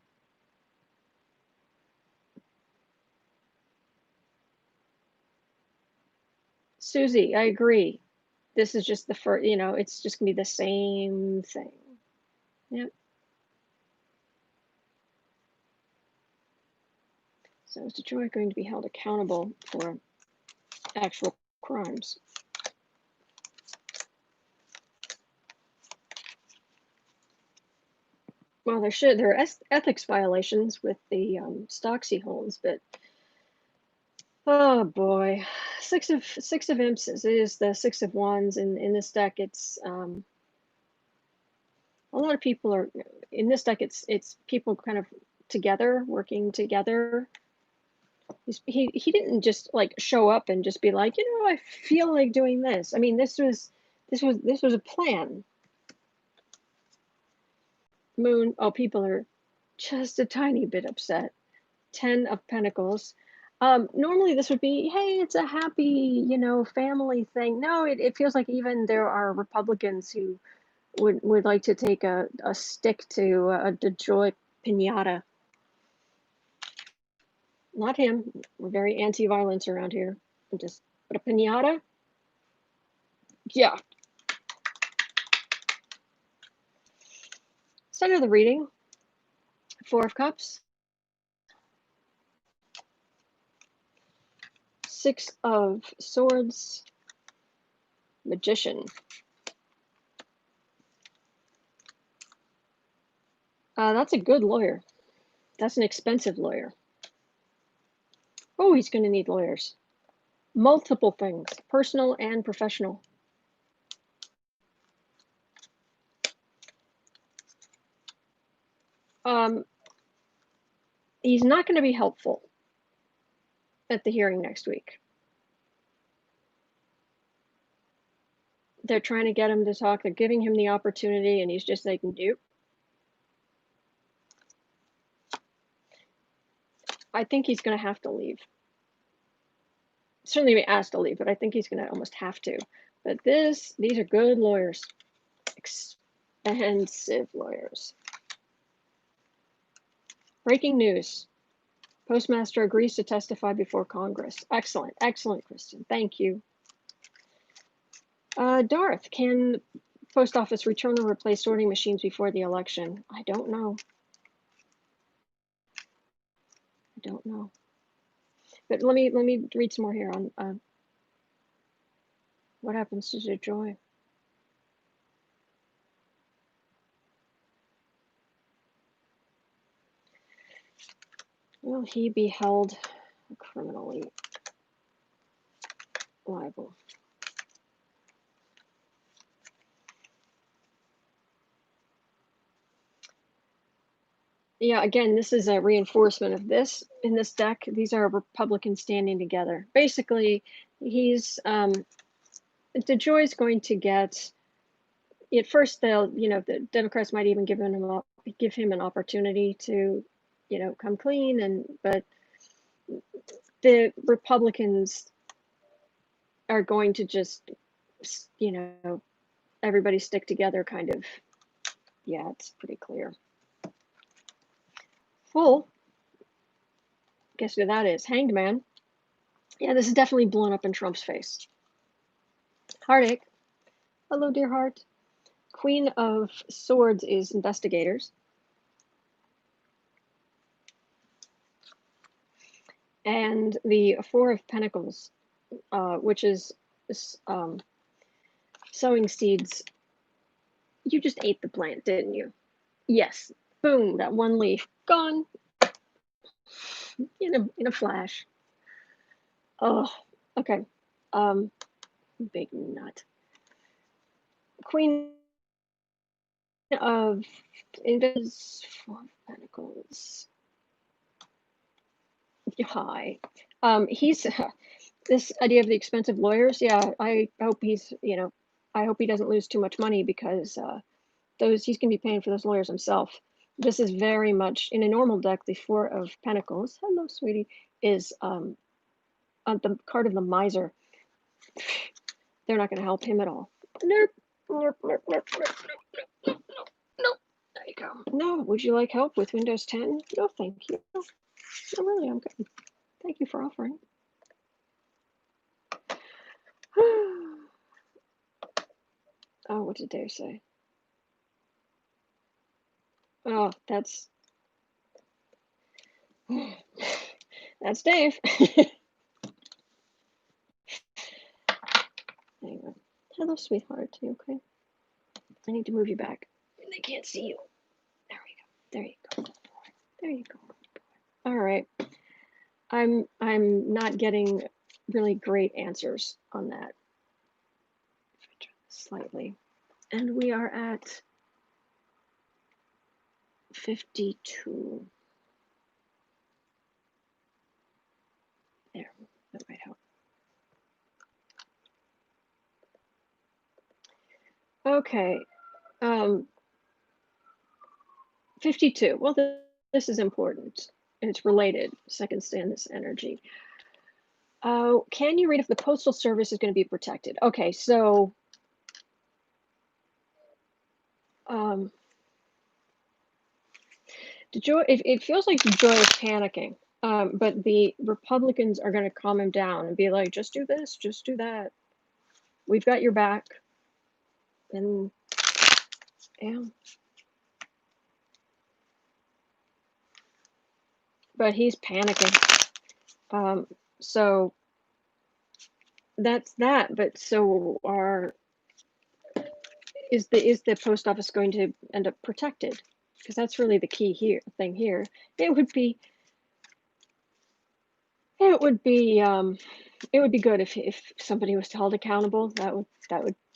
Susie, I agree. This is just the first, it's just gonna be the same thing. Yep. So is DeJoy going to be held accountable for actual crimes? Well, there are ethics violations with the stocks he holds, but oh boy, six of imps is the 6 of wands, and in this deck, it's a lot of people are in this deck. It's people kind of together, working together. He didn't just like show up and just be like, I feel like doing this. I mean, this was a plan. Moon. Oh, people are just a tiny bit upset. 10 of Pentacles. Normally this would be, hey, it's a happy, family thing. No, it feels like even there are Republicans who would like to take a stick to a DeJoy pinata. Not him. We're very anti-violence around here. But a pinata? Yeah. Start of the reading. 4 of Cups. 6 of Swords. Magician. That's a good lawyer. That's an expensive lawyer. Oh, he's going to need lawyers. Multiple things, personal and professional. He's not going to be helpful at the hearing next week. They're trying to get him to talk. They're giving him the opportunity, and he's just like, nope. I think he's going to have to leave. Certainly be asked to leave, but I think he's going to almost have to. But these are good lawyers. Expensive lawyers. Breaking news. Postmaster agrees to testify before Congress. Excellent, excellent, Kristen. Thank you. Darth, can post office return or replace sorting machines before the election? I don't know. I don't know. But let me read some more here on what happens to DeJoy. Will he be held criminally liable? Yeah, again, this is a reinforcement of this in this deck. These are Republicans standing together. Basically, he's DeJoy's going to get. At first, they'll, the Democrats might even give him an opportunity to, come clean, but the Republicans are going to just, everybody stick together, kind of. Yeah, it's pretty clear. Full. Guess who that is? Hanged Man. Yeah, this is definitely blown up in Trump's face. Heartache. Hello, dear heart. Queen of Swords is investigators. And the 4 of Pentacles, which is sowing seeds. You just ate the plant, didn't you? Yes. Boom, that one leaf gone in a flash. Oh, okay. Big nut. Queen of 4 of Pentacles. Hi. He's this idea of the expensive lawyers. Yeah, I hope he's, I hope he doesn't lose too much money because those he's going to be paying for those lawyers himself. This is very much in a normal deck. The Four of Pentacles. Hello, sweetie. Is on the card of the miser. They're not going to help him at all. Nope. Nope. Nope. Nope. Nope. Nope. Nope. Nope. There you go. No. Would you like help with Windows 10? No, thank you. No, really, I'm good. Thank you for offering. Oh, what did Dave say? Oh, that's Dave. Anyway. Hello, sweetheart. You okay? I need to move you back. They can't see you. There we go. There you go. There you go. All right. I'm not getting really great answers on that. Slightly. And we are at 52. There, that might help. Okay. 52. Well, this is important. It's related. Second stanza's energy. Can you read if the Postal Service is going to be protected? Okay, so DeJoy, it feels like DeJoy is panicking, but the Republicans are going to calm him down and be like, just do this, just do that. We've got your back. And yeah. But he's panicking. So that's that. But so is the post office going to end up protected? Because that's really the key thing here. It would be good if somebody was held accountable. That would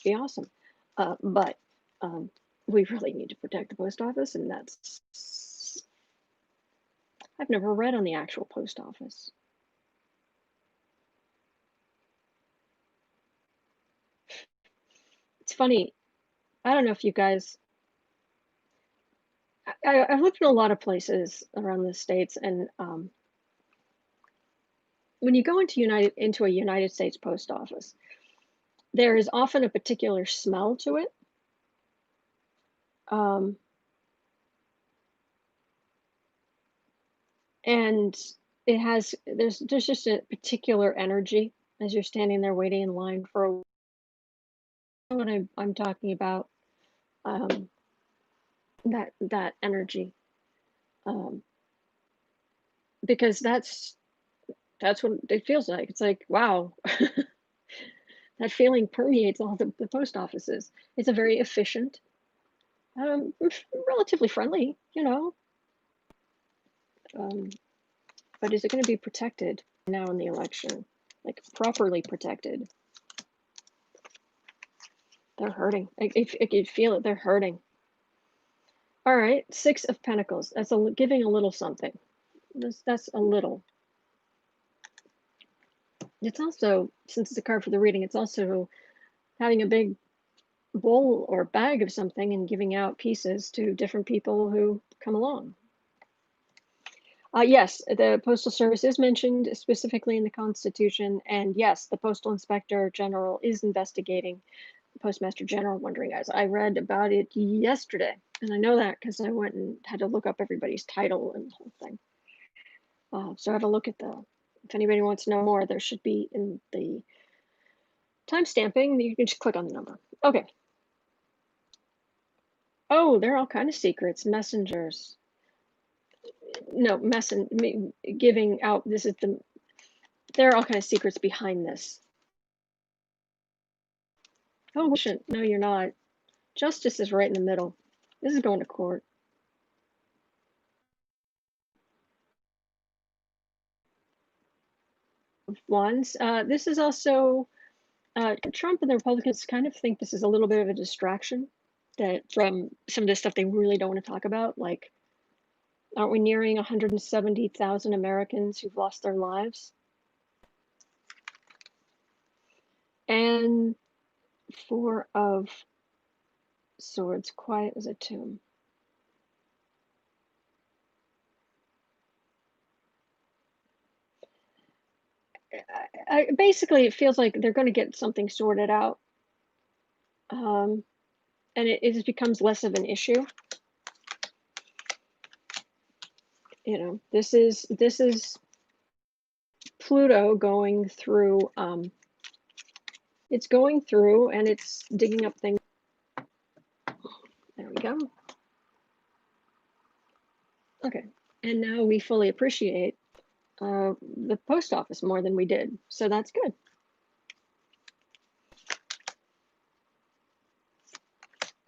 be awesome. But we really need to protect the post office, and I've never read on the actual post office. It's funny. I don't know if you guys. I've lived in a lot of places around the States, and when you go into a United States post office, there is often a particular smell to it. And there's just a particular energy as you're standing there waiting in line for what I'm talking about. That energy, because that's what it feels like. It's like, wow. That feeling permeates all the post offices. It's a very efficient, relatively friendly, but is it going to be protected now in the election? Like properly protected? They're hurting. I can feel it. They're hurting. All right, Six of Pentacles. That's giving a little something. That's a little. It's also, since it's a card for the reading, it's also having a big bowl or bag of something and giving out pieces to different people who come along. Yes, the Postal Service is mentioned specifically in the Constitution, and yes, the Postal Inspector General is investigating the Postmaster General wandering guys. I read about it yesterday, and I know that because I went and had to look up everybody's title and the whole thing. So I have a look at if anybody wants to know more, there should be in the timestamping, you can just click on the number. Okay. Oh, there are all kind of secrets, messengers. No, giving out, there are all kind of secrets behind this. Oh, no, you're not. Justice is right in the middle. This is going to court. Wands. This is also Trump and the Republicans kind of think this is a little bit of a distraction from some of the stuff they really don't want to talk about, like Aren't we nearing 170,000 Americans who've lost their lives? And Four of Swords, quiet as a tomb. Basically, it feels like they're going to get something sorted out, and it just becomes less of an issue. You know, this is Pluto going through. It's going through and it's digging up things. There we go. Okay, and now we fully appreciate the post office more than we did, so that's good.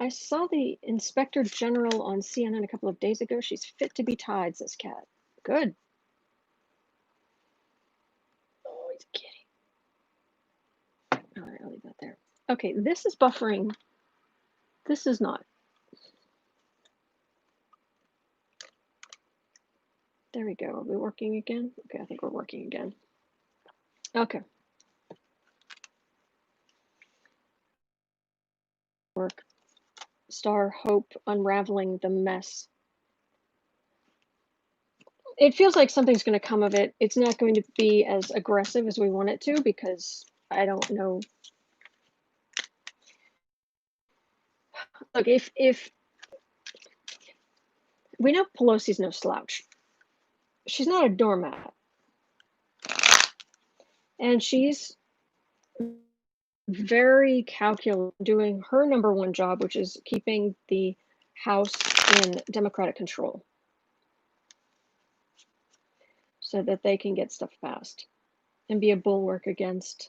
I saw the Inspector General on CNN a couple of days ago. She's fit to be tied, says Kat. Good. Oh, he's a kitty. All right, I'll leave that there. Okay, this is buffering. This is not. There we go. Are we working again? Okay, I think we're working again. Okay. Work. Star Hope unraveling the mess. It feels like something's going to come of it. It's not going to be as aggressive as we want it to, because I don't know. Look, if we know Pelosi's no slouch. She's not a doormat. And she's very calculated, doing her number one job, which is keeping the House in Democratic control so that they can get stuff passed and be a bulwark against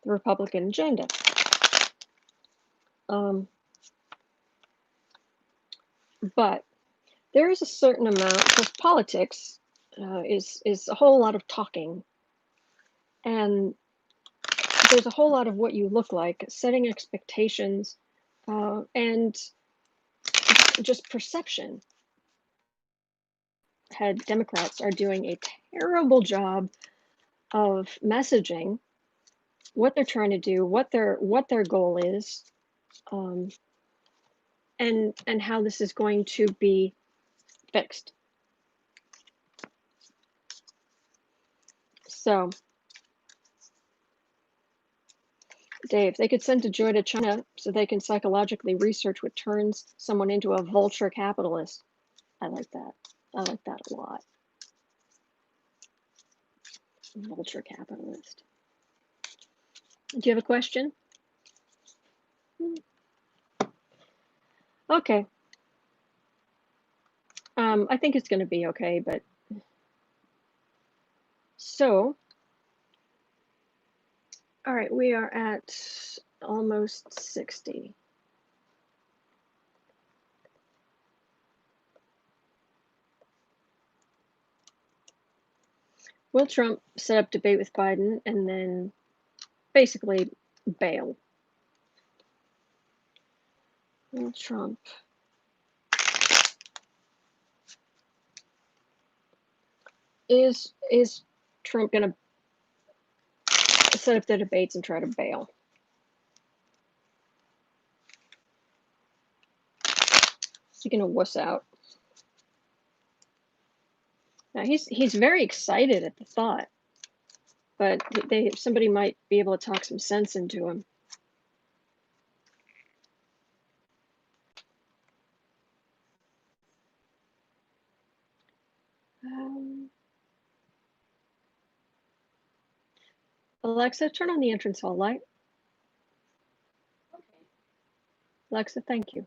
the Republican agenda. But there is a certain amount of politics, is a whole lot of talking, and there's a whole lot of what you look like, setting expectations, and just perception. Democrats are doing a terrible job of messaging what they're trying to do, what their goal is, and how this is going to be fixed. So, Dave, they could send DeJoy to China so they can psychologically research what turns someone into a vulture capitalist. I like that. I like that a lot. Vulture capitalist. Do you have a question? Okay. I think it's going to be okay, but so, all right, we are at almost 60. Will Trump set up debate with Biden and then basically bail? Will Trump is Trump going to set up the debates and try to bail? Is he going to wuss out? Now he's very excited at the thought, but somebody might be able to talk some sense into him. Alexa, turn on the entrance hall light. Okay. Alexa, thank you.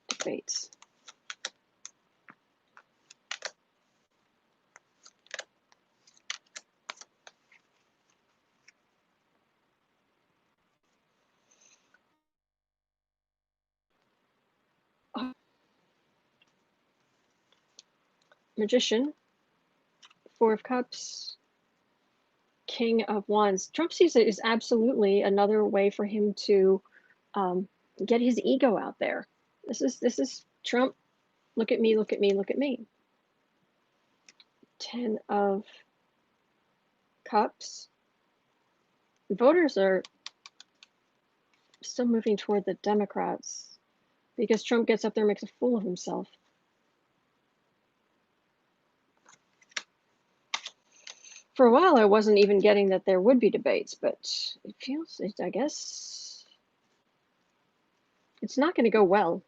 Debates. Magician, Four of Cups, King of Wands. Trump sees it as absolutely another way for him to get his ego out there. This is Trump. Look at me, look at me, look at me. 10 of Cups. Voters are still moving toward the Democrats because Trump gets up there and makes a fool of himself. For a while, I wasn't even getting that there would be debates, but it feels, I guess, it's not going to go well.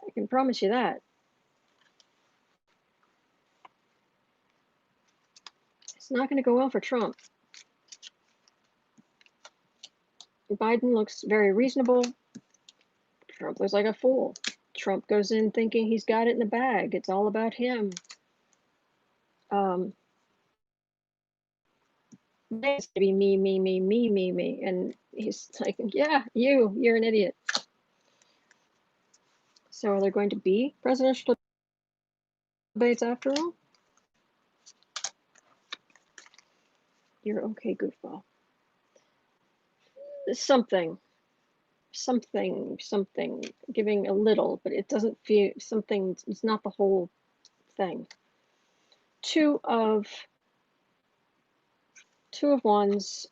I can promise you that. It's not going to go well for Trump. Biden looks very reasonable. Trump looks like a fool. Trump goes in thinking he's got it in the bag. It's all about him. It's gonna be me, me, me, me, me, me. And he's like, yeah, you're an idiot. So are there going to be presidential debates after all? You're okay, goofball. Something, giving a little, but it doesn't feel something, it's not the whole thing. Two of Wands,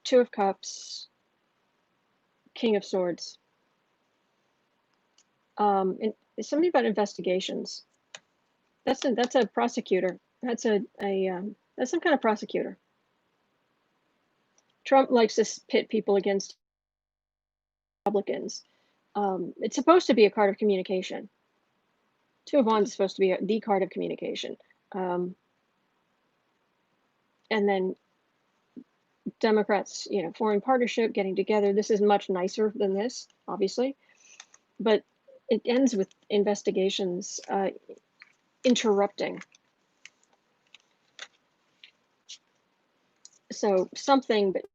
Two of Cups, King of Swords. And something about investigations. That's a prosecutor. That's that's some kind of prosecutor. Trump likes to pit people against Republicans. It's supposed to be a card of communication. Two of Wands is supposed to be the card of communication. And then Democrats, foreign partnership, getting together. This is much nicer than this, obviously. But it ends with investigations interrupting. So something, but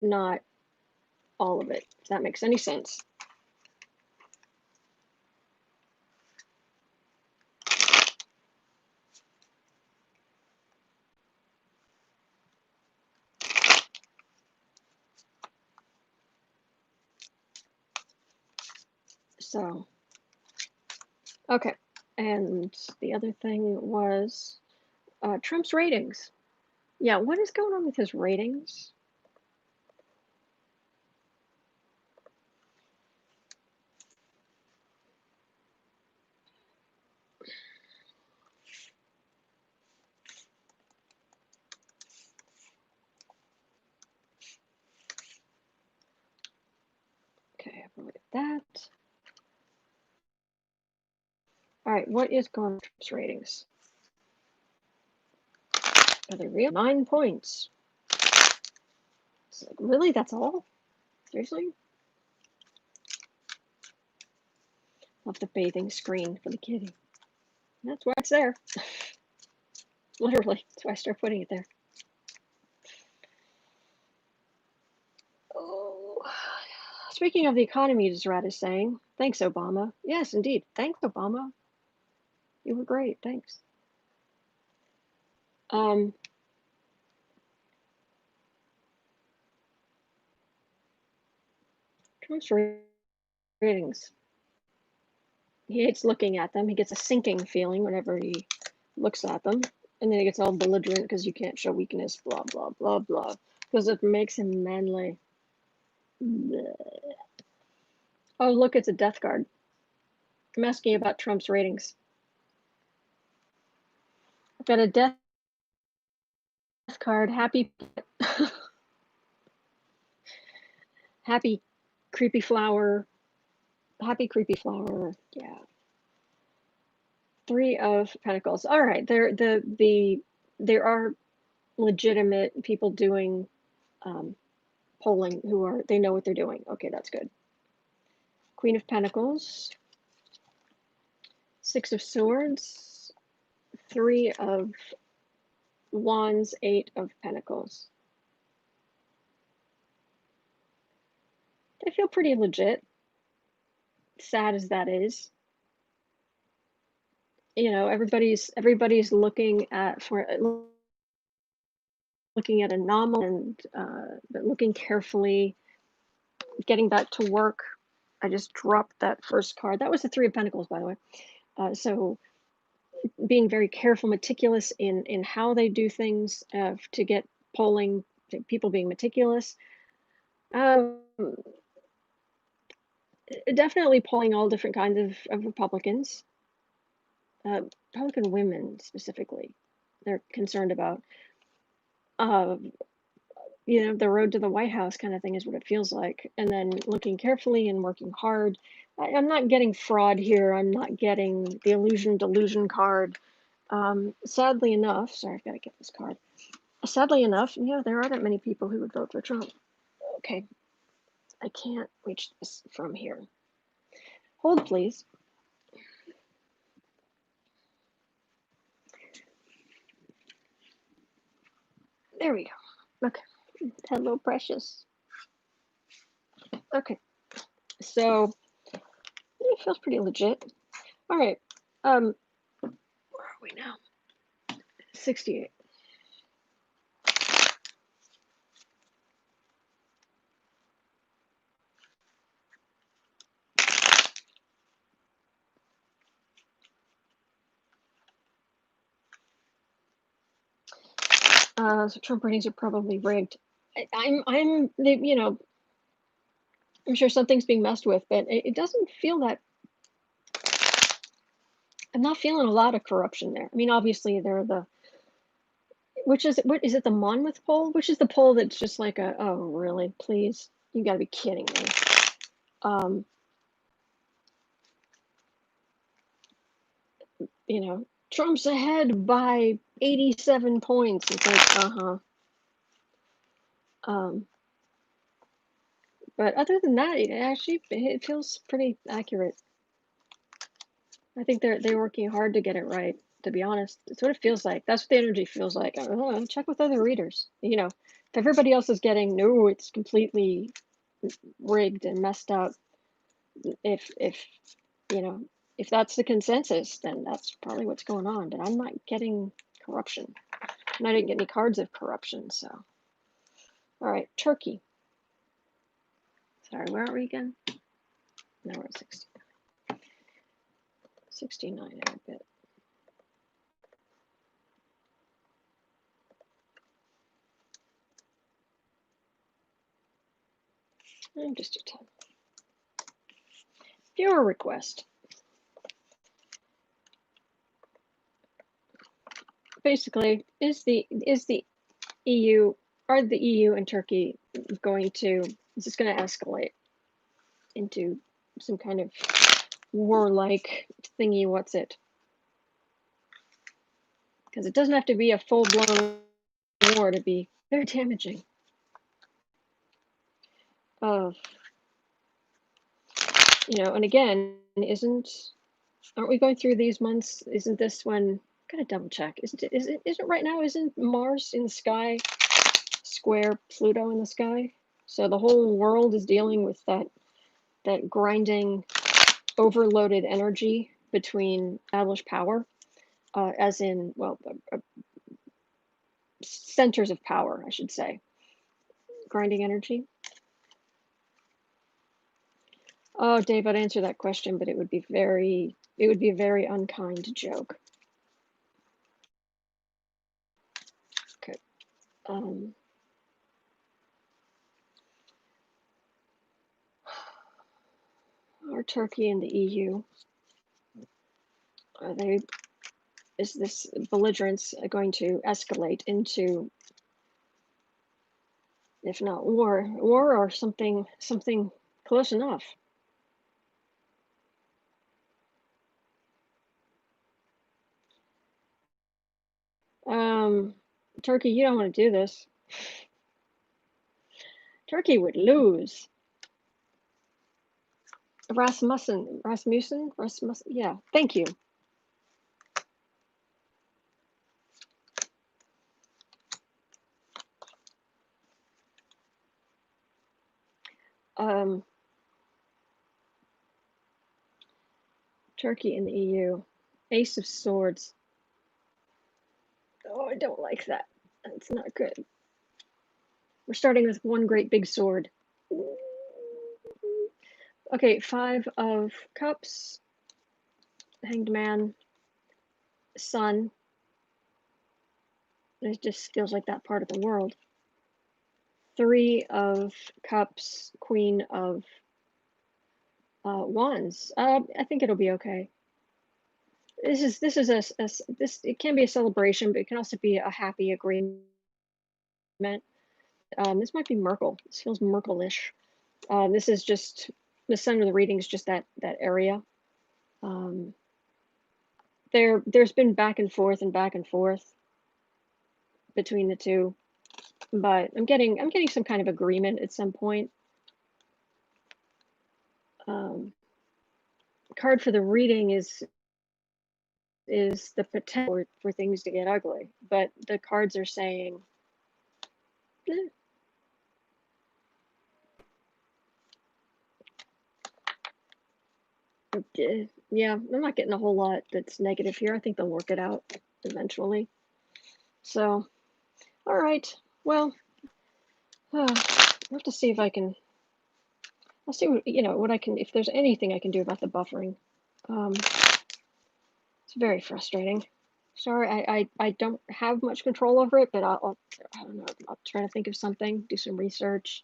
not all of it, if that makes any sense. So, okay. And the other thing was Trump's ratings. Yeah, what is going on with his ratings? Okay, I've looked at that. All right, what is going on with Trump's ratings? Are they real? 9 points. It's like, really? That's all? Seriously? Love the bathing screen for the kitty. That's why it's there. Literally, that's why I started putting it there. Oh, speaking of the economy, Desrat is saying, thanks, Obama. Yes, indeed. Thanks, Obama. You were great. Thanks. Trump's ratings. He hates looking at them. He gets a sinking feeling whenever he looks at them. And then he gets all belligerent because you can't show weakness, blah, blah, blah, blah. Because it makes him manly. Bleh. Oh, look, it's a death card. I'm asking about Trump's ratings. I've got a death card. Happy happy creepy flower. Happy creepy flower. Yeah. 3 of Pentacles. All right. There are legitimate people doing polling who they know what they're doing. Okay, that's good. Queen of Pentacles. 6 of Swords. 3 of Wands. 8 of Pentacles. They feel pretty legit. Sad as that is. You know, everybody's looking at a nominal and but looking carefully, getting back to work. I just dropped that first card. That was the Three of Pentacles, by the way. So being very careful, meticulous in how they do things to get polling, people being meticulous. Um, Definitely polling all different kinds of Republicans, Republican women specifically. They're concerned about. Uh, you know, the road to the White House kind of thing is what it feels like. And then looking carefully and working hard. I'm not getting fraud here. I'm not getting the illusion delusion card. Sadly enough, sorry, I've got to get this card. Sadly enough, yeah, there aren't that many people who would vote for Trump. Okay, I can't reach this from here. Hold, please. There we go. Okay, hello, precious. Okay, so it feels pretty legit. All right, where are we now? 68. So Trump ratings are probably rigged. You know, I'm sure something's being messed with, but it doesn't feel that. I'm not feeling a lot of corruption there. I mean, obviously there are what is it, the Monmouth poll? Which is the poll that's just like oh, really? Please, you got to be kidding me. Um, you know, Trump's ahead by 87 points. It's like, um, but other than that, it feels pretty accurate. I think they're working hard to get it right. To be honest, it's what it feels like. That's what the energy feels like. I don't know, check with other readers. You know, if everybody else is getting no, it's completely rigged and messed up. If you know, if that's the consensus, then that's probably what's going on. But I'm not getting corruption, and I didn't get any cards of corruption. So, all right, Turkey. Sorry, where are we again? Now we're at 69 in a bit. I'm just do 10. Viewer request. Basically, is the EU, are the EU and Turkey going to, is this going to escalate into some kind of warlike thingy? What's it? Because it doesn't have to be a full-blown war to be very damaging. You know, and again, aren't we going through these months? Isn't this when? Gotta double check. Isn't right now? Isn't Mars in the sky square Pluto in the sky? So the whole world is dealing with that grinding, overloaded energy between established power, as in, well, centers of power, I should say. Grinding energy. Oh, Dave, I'd answer that question, but it would be a very unkind joke. Okay. Are Turkey and the EU, is this belligerence going to escalate into, if not war or something close enough? Turkey, you don't want to do this. Turkey would lose. Rasmussen, yeah, thank you. Turkey and the EU. Ace of Swords. Oh, I don't like that. That's not good. We're starting with one great big sword. Okay, Five of Cups, Hanged Man, Sun. It just feels like that part of the world. Three of Cups, Queen of Wands. I think it'll be okay. This is this it can be a celebration, but it can also be a happy agreement. This might be Merkel. This feels Merkel-ish. This is just the center of the reading is just that area. There's been back and forth between the two, but I'm getting some kind of agreement at some point. Card for the reading is the potential for things to get ugly, but the cards are saying, yeah, I'm not getting a whole lot that's negative here. I think they'll work it out eventually. So, all right. Well, I'll have to see if I can. I'll see what what I can. If there's anything I can do about the buffering. It's very frustrating. Sorry, I don't have much control over it, but I don't know. I'll try to think of something. Do some research.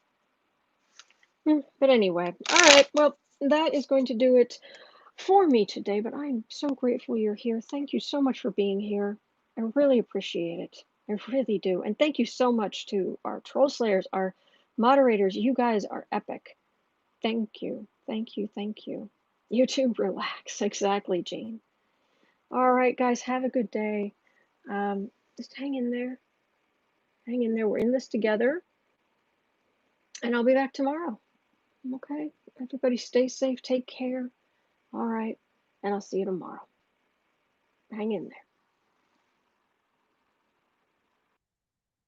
But anyway, all right. Well, that is going to do it for me today, but I'm so grateful you're here. Thank you so much for being here. I really appreciate it. I really do. And thank you so much to our troll slayers, our moderators. You guys are epic. Thank you. Thank you. Thank you. You too, relax. Exactly, Jane. All right, guys, have a good day. Just hang in there. Hang in there. We're in this together. And I'll be back tomorrow. Okay? Everybody stay safe. Take care. All right. And I'll see you tomorrow. Hang in there.